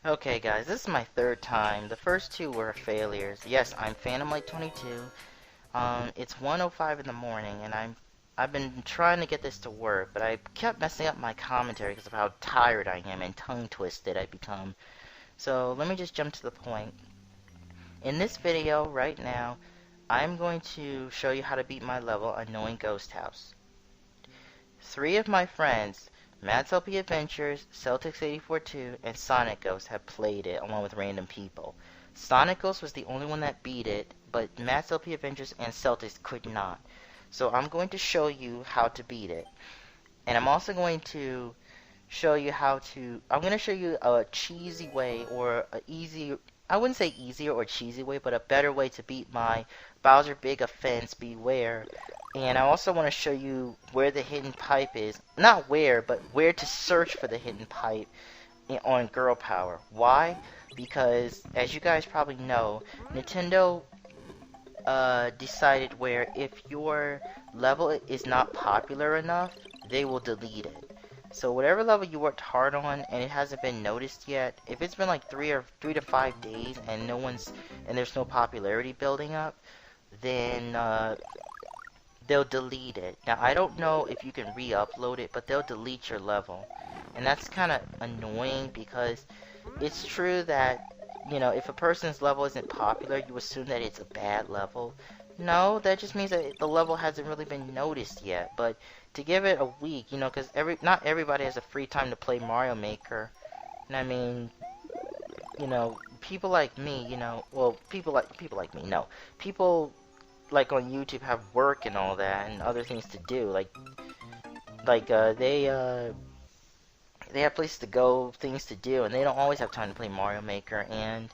Okay guys, this is my third time. The first two were failures. Yes, I'm Phantom Light 22. It's 1:05 in the morning and I've been trying to get this to work, but I kept messing up my commentary because of how tired I am and tongue twisted I become. So let me just jump to the point. In this video right now, I'm going to show you how to beat my level Annoying Ghost House. Three of my friends, Matt's LP Adventures, Celtics842, and Sonic Ghost have played it along with random people. Sonic Ghost was the only one that beat it, but Matt's LP Adventures and Celtics could not. So I'm going to show you how to beat it. And I'm also going to show you I'm going to show you a cheesy way or a easy, I wouldn't say easier or cheesy way, but a better way to beat my Bowser Big Offense Beware. And I also want to show you where the hidden pipe is. Not where, but where to search for the hidden pipe on Girl Power. Why? Because, as you guys probably know, Nintendo decided where if your level is not popular enough, they will delete it. So whatever level you worked hard on and it hasn't been noticed yet, if it's been like 3 to 5 days and there's no popularity building up, then they'll delete it. Now I don't know if you can re-upload it, but they'll delete your level. And that's kind of annoying because it's true that, you know, if a person's level isn't popular, you assume that it's a bad level. No, that just means that the level hasn't really been noticed yet. But to give it a week, you know, because not everybody has a free time to play Mario Maker. And I mean, you know, people like me, you know, well, people like me, no, people like on YouTube have work and all that and other things to do. They have places to go, things to do, and they don't always have time to play Mario Maker. And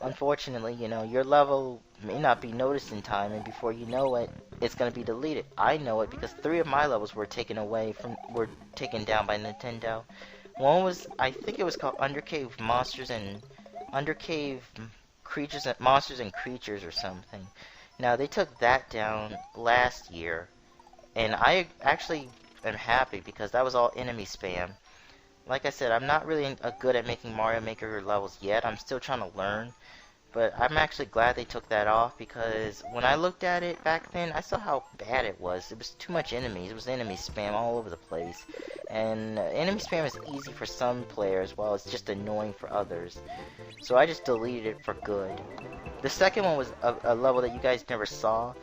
unfortunately, you know, your level may not be noticed in time, and before you know it, it's going to be deleted. I know it because 3 of my levels were taken down by Nintendo. One was, I think it was called Undercave Creatures and Monsters and Creatures or something. Now they took that down last year, and I actually am happy because that was all enemy spam. Like I said, I'm not really good at making Mario Maker levels yet. I'm still trying to learn. But I'm actually glad they took that off because when I looked at it back then, I saw how bad it was. It was too much enemies. It was enemy spam all over the place. And enemy spam is easy for some players while it's just annoying for others. So I just deleted it for good. The second one was a level that you guys never saw.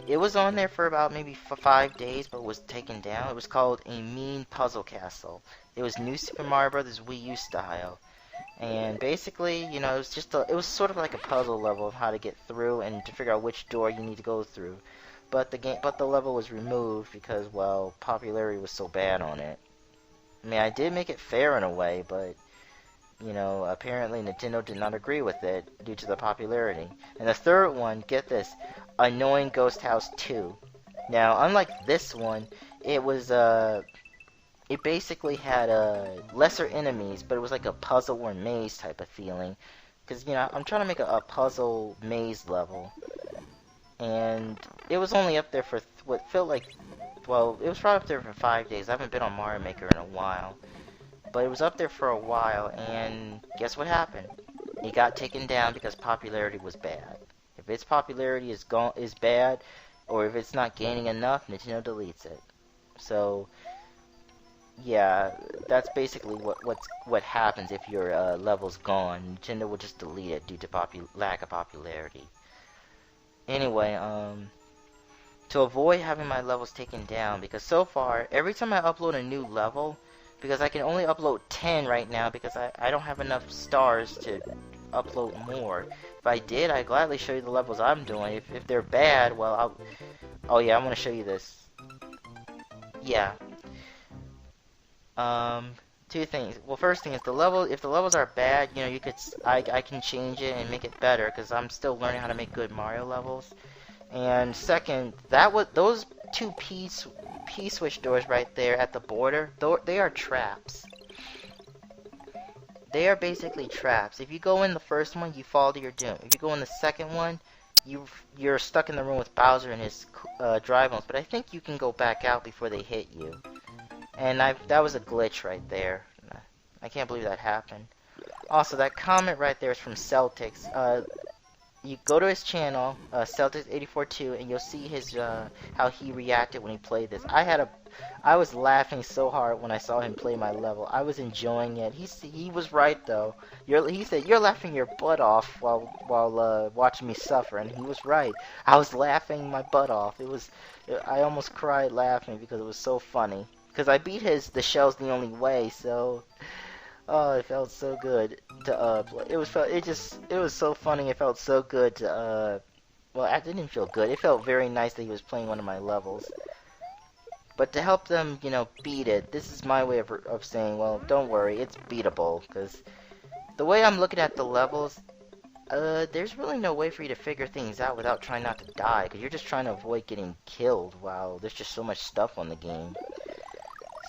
It was on there for about maybe 5 days, but was taken down. It was called A Mean Puzzle Castle. It was New Super Mario Bros. Wii U style. And basically, you know, it was sort of like a puzzle level of how to get through and to figure out which door you need to go through. But the level was removed because, well, popularity was so bad on it. I mean, I did make it fair in a way, but you know, apparently Nintendo did not agree with it due to the popularity. And the third one, get this, Annoying Ghost House 2. Now, unlike this one, it was it basically had lesser enemies, but it was like a puzzle or maze type of feeling. Because, you know, I'm trying to make a puzzle maze level. And it was only up there for what felt like, well, it was probably up there for 5 days. I haven't been on Mario Maker in a while. But it was up there for a while, and guess what happened? It got taken down because popularity was bad. If its popularity is bad, or if it's not gaining enough, Nintendo deletes it. So, yeah, that's basically what happens if your level's gone. Nintendo will just delete it due to lack of popularity. Anyway, to avoid having my levels taken down, because so far, every time I upload a new level, because I can only upload 10 right now because I don't have enough stars to upload more. If I did, I'd gladly show you the levels I'm doing. If they're bad, well, oh yeah, I want to show you this. Yeah. Two things. Well, first thing is if the levels are bad, you know, I can change it and make it better because I'm still learning how to make good Mario levels. And second, those two P-switch doors right there at the border, they are traps. They are basically traps. If you go in the first one, you fall to your doom. If you go in the second one, you're stuck in the room with Bowser and his dry bones. But I think you can go back out before they hit you. And that was a glitch right there. I can't believe that happened. Also, that comment right there is from Celtics. You go to his channel, Celtics842, and you'll see his how he reacted when he played this. I was laughing so hard when I saw him play my level. I was enjoying it. He was right though. He said you're laughing your butt off while watching me suffer, and he was right. I was laughing my butt off. I almost cried laughing because it was so funny. Because I beat the Shell's the Only Way, so. Oh, it felt so good to play. It was so funny. It felt so good to well, it didn't feel good. It felt very nice that he was playing one of my levels. But to help them, you know, beat it, this is my way of saying, well, don't worry, it's beatable. Because the way I'm looking at the levels, there's really no way for you to figure things out without trying not to die. Because you're just trying to avoid getting killed while there's just so much stuff on the game.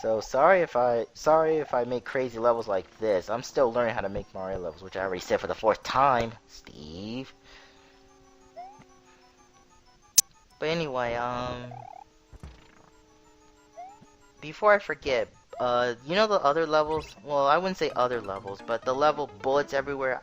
So sorry if I make crazy levels like this. I'm still learning how to make Mario levels, which I already said for the 4th time, Steve. But anyway, before I forget, you know the other levels? Well, I wouldn't say other levels, but the level Bullets Everywhere.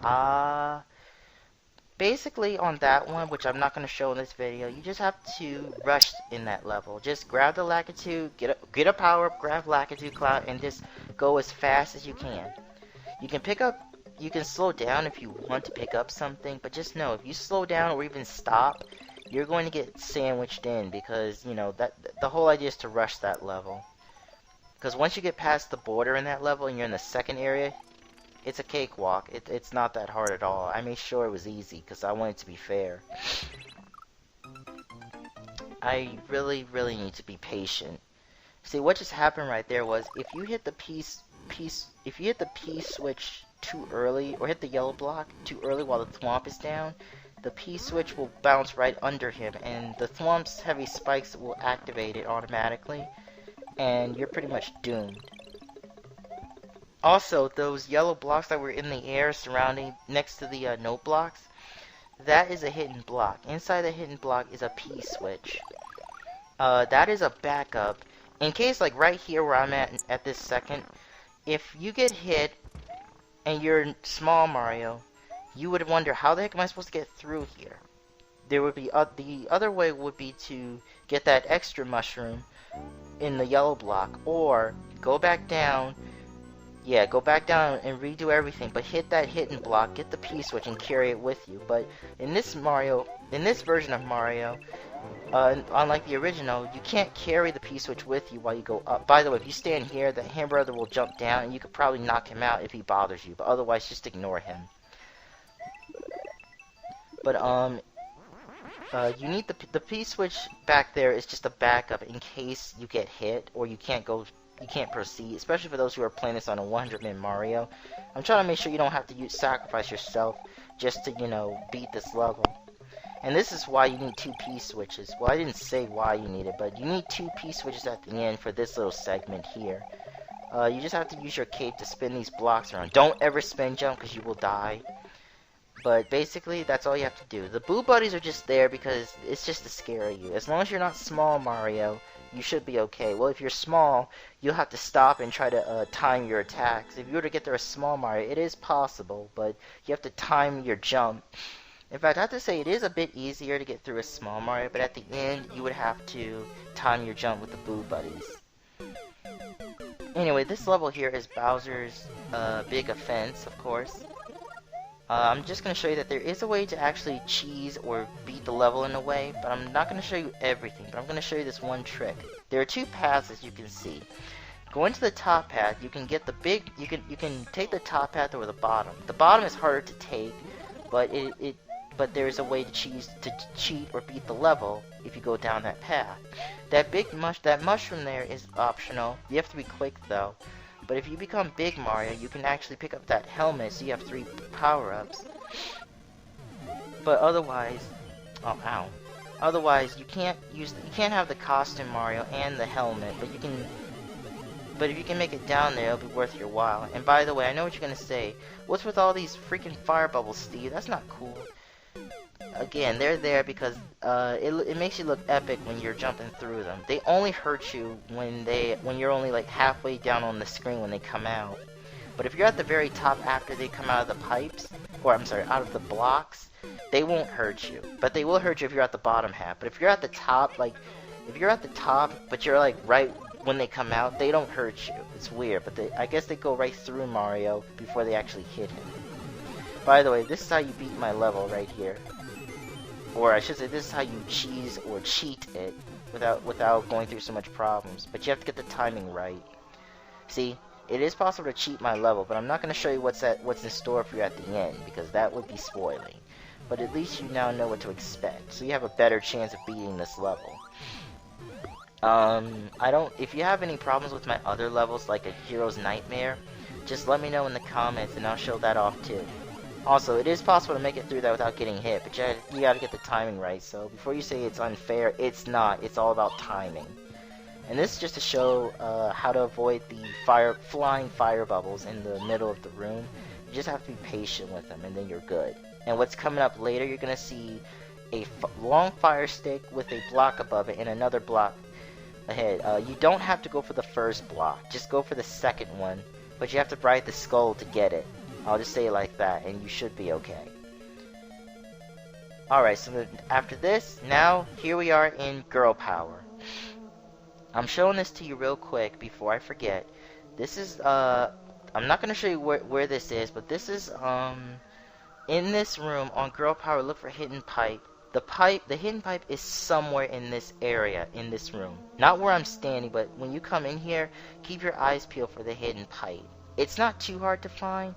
Basically on that one, which I'm not going to show in this video, you just have to rush in that level. Just grab the Lakitu, get a power up, grab Lakitu Cloud, and just go as fast as you can. You can slow down if you want to pick up something, but just know if you slow down or even stop, you're going to get sandwiched in because, you know, the whole idea is to rush that level. Because once you get past the border in that level and you're in the second area, it's a cakewalk. It's not that hard at all. I made sure it was easy because I want it to be fair. I really need to be patient. See, what just happened right there was if you hit the P switch too early or hit the yellow block too early while the Thwomp is down, the P switch will bounce right under him and the Thwomp's heavy spikes will activate it automatically and you're pretty much doomed. Also, those yellow blocks that were in the air surrounding next to the note blocks, that is a hidden block. Inside the hidden block is a P switch. That is a backup. In case, like right here where I'm at this second, if you get hit and you're small Mario, you would wonder how the heck am I supposed to get through here? There would be the other way would be to get that extra mushroom in the yellow block, or go back down. Yeah, go back down and redo everything, but hit that hidden block, get the P switch, and carry it with you. But in this version of Mario, unlike the original, you can't carry the P switch with you while you go up. By the way, if you stand here, the Hand Brother will jump down, and you could probably knock him out if he bothers you. But otherwise, just ignore him. But you need the P switch back there is just a backup in case you get hit or you can't proceed, especially for those who are playing this on a 100-man Mario. I'm trying to make sure you don't have to sacrifice yourself just to, you know, beat this level. And this is why you need 2 P switches. Well, I didn't say why you need it, but you need 2 P switches at the end for this little segment here. You just have to use your cape to spin these blocks around. Don't ever spin jump because you will die. But basically, that's all you have to do. The Boo Buddies are just there because it's just to scare you. As long as you're not small Mario, you should be okay. Well, if you're small, you'll have to stop and try to time your attacks. If you were to get there a small Mario, it is possible, but you have to time your jump. In fact, I have to say it is a bit easier to get through a small Mario, but at the end, you would have to time your jump with the Boo Buddies. Anyway, this level here is Bowser's Big Offense, of course. I'm just going to show you that there is a way to actually cheese or beat the level in a way, but I'm not going to show you everything, but I'm going to show you this one trick. There are 2 paths as you can see. Going to the top path, you can get the you can take the top path over the bottom. The bottom is harder to take, but but there's a way to cheat or beat the level if you go down that path. That mushroom there is optional. You have to be quick though. But if you become Big Mario, you can actually pick up that helmet, so you have 3 power-ups. But otherwise, oh ow. Otherwise, you can't have the costume Mario and the helmet, but if you can make it down there, it'll be worth your while. And by the way, I know what you're gonna say. What's with all these freaking fire bubbles, Steve? That's not cool. Again, they're there because it makes you look epic when you're jumping through them. They only hurt you when you're only like halfway down on the screen when they come out. But if you're at the very top after they come out of the pipes, or I'm sorry, out of the blocks, they won't hurt you. But they will hurt you if you're at the bottom half. But if you're at the top, like, if you're at the top, but you're like right when they come out, they don't hurt you. It's weird, but I guess they go right through Mario before they actually hit him. By the way, this is how you beat my level right here. Or I should say, this is how you cheese or cheat it without going through so much problems. But you have to get the timing right. See, it is possible to cheat my level, but I'm not going to show you what's in store for you at the end, because that would be spoiling. But at least you now know what to expect, so you have a better chance of beating this level. If you have any problems with my other levels, like a Hero's Nightmare, just let me know in the comments and I'll show that off too. Also, it is possible to make it through that without getting hit, but you gotta get the timing right, so before you say it's unfair, it's not. It's all about timing. And this is just to show how to avoid the flying fire bubbles in the middle of the room. You just have to be patient with them and then you're good. And what's coming up later, you're gonna see a long fire stick with a block above it and another block ahead. You don't have to go for the first block, just go for the second one, but you have to bright the skull to get it. I'll just say it like that, and you should be okay. Alright, so after this, now, here we are in Girl Power. I'm showing this to you real quick before I forget. This is, I'm not going to show you where this is, but this is, in this room, on Girl Power, look for Hidden Pipe. The hidden pipe is somewhere in this area, in this room. Not where I'm standing, but when you come in here, keep your eyes peeled for the hidden pipe. It's not too hard to find,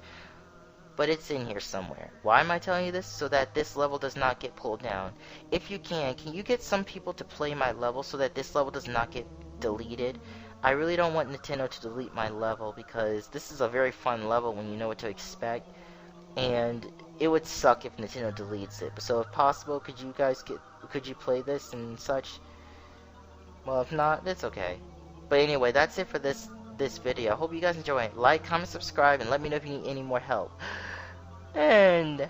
but it's in here somewhere. Why am I telling you this? So that this level does not get pulled down. If you can you get some people to play my level so that this level does not get deleted? I really don't want Nintendo to delete my level because this is a very fun level when you know what to expect. And it would suck if Nintendo deletes it. So if possible, could you play this and such? Well, if not, it's okay. But anyway, that's it for this video. I hope you guys enjoy it. Like, comment, subscribe, and let me know if you need any more help. And